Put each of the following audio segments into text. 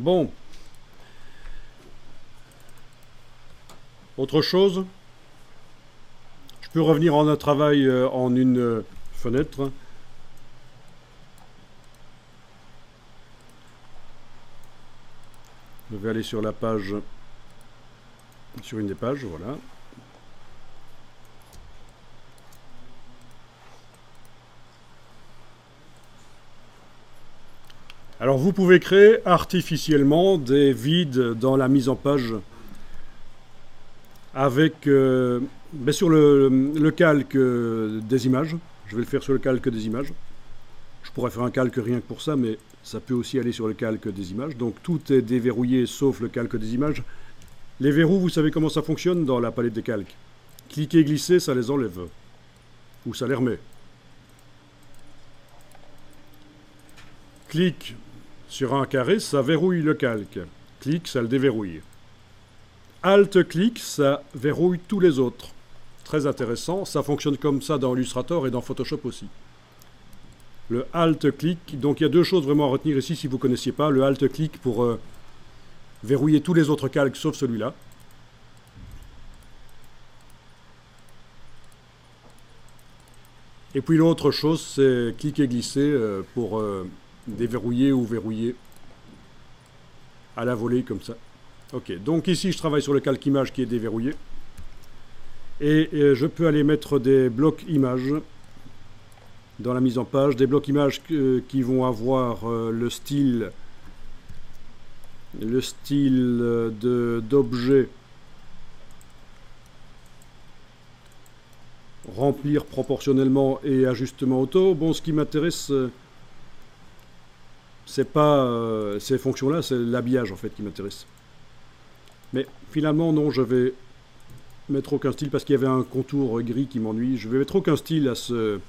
Bon. Autre chose? Je peux revenir en un travail en une fenêtre. Je vais aller sur la page, sur une des pages, voilà. Alors vous pouvez créer artificiellement des vides dans la mise en page avec sur le calque des images. Je vais le faire sur le calque des images. Je pourrais faire un calque rien que pour ça, mais ça peut aussi aller sur le calque des images. Donc tout est déverrouillé sauf le calque des images. Les verrous, vous savez comment ça fonctionne dans la palette des calques. Cliquer, glisser, ça les enlève. Ou ça les remet. Clique sur un carré, ça verrouille le calque. Clique, ça le déverrouille. Alt-clic, ça verrouille tous les autres. Très intéressant, ça fonctionne comme ça dans Illustrator et dans Photoshop aussi. Le Alt-clic, donc il y a deux choses vraiment à retenir ici si vous ne connaissiez pas. Le Alt-clic pour verrouiller tous les autres calques sauf celui-là. Et puis l'autre chose, c'est cliquer glisser pour déverrouiller ou verrouiller à la volée comme ça. Ok, donc ici je travaille sur le calque image qui est déverrouillé. Et je peux aller mettre des blocs images dans la mise en page, des blocs images qui vont avoir le style d'objet remplir proportionnellement et ajustement auto. Bon, ce qui m'intéresse, c'est pas ces fonctions-là, c'est l'habillage en fait qui m'intéresse. Mais finalement, non, je vais mettre aucun style parce qu'il y avait un contour gris qui m'ennuie. Je vais mettre aucun style à ce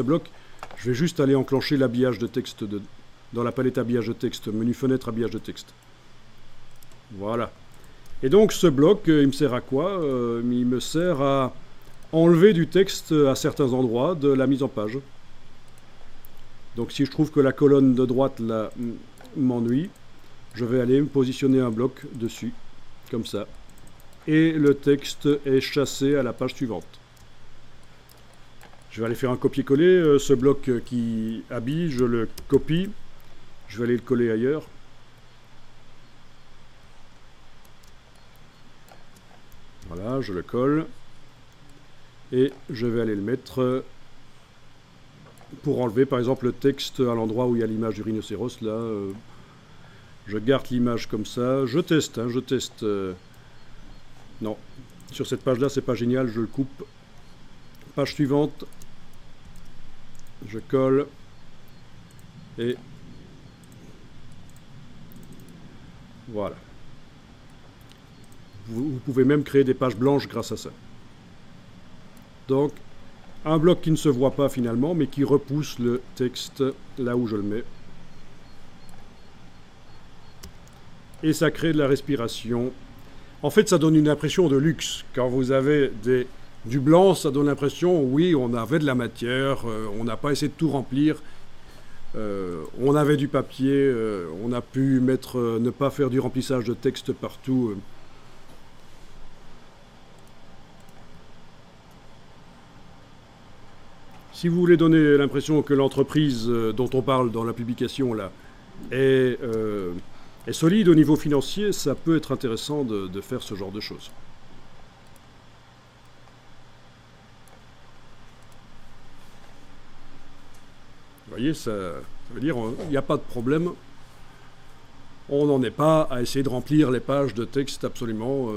bloc. Je vais juste aller enclencher l'habillage de texte dans la palette habillage de texte, menu fenêtre habillage de texte. Voilà. Et donc ce bloc, il me sert à quoi? Il me sert à enlever du texte à certains endroits de la mise en page. Donc si je trouve que la colonne de droite là m'ennuie, je vais aller me positionner un bloc dessus, comme ça. Et le texte est chassé à la page suivante. Je vais aller faire un copier-coller. Ce bloc qui habille, je le copie. Je vais aller le coller ailleurs. Voilà, je le colle. Et je vais aller le mettre pour enlever par exemple le texte à l'endroit où il y a l'image du rhinocéros. Là, je garde l'image comme ça. Je teste, hein, je teste. Non, sur cette page-là, c'est pas génial, je le coupe. Page suivante. Je colle. Et voilà. Vous pouvez même créer des pages blanches grâce à ça. Donc, un bloc qui ne se voit pas finalement, mais qui repousse le texte là où je le mets. Et ça crée de la respiration. En fait, ça donne une impression de luxe. Quand vous avez du blanc, ça donne l'impression, oui, on avait de la matière, on n'a pas essayé de tout remplir. On avait du papier, on a pu ne pas faire du remplissage de texte partout. Si vous voulez donner l'impression que l'entreprise dont on parle dans la publication là est solide au niveau financier, ça peut être intéressant de faire ce genre de choses. Vous voyez, ça veut dire qu'il n'y a pas de problème. On n'en est pas à essayer de remplir les pages de texte absolument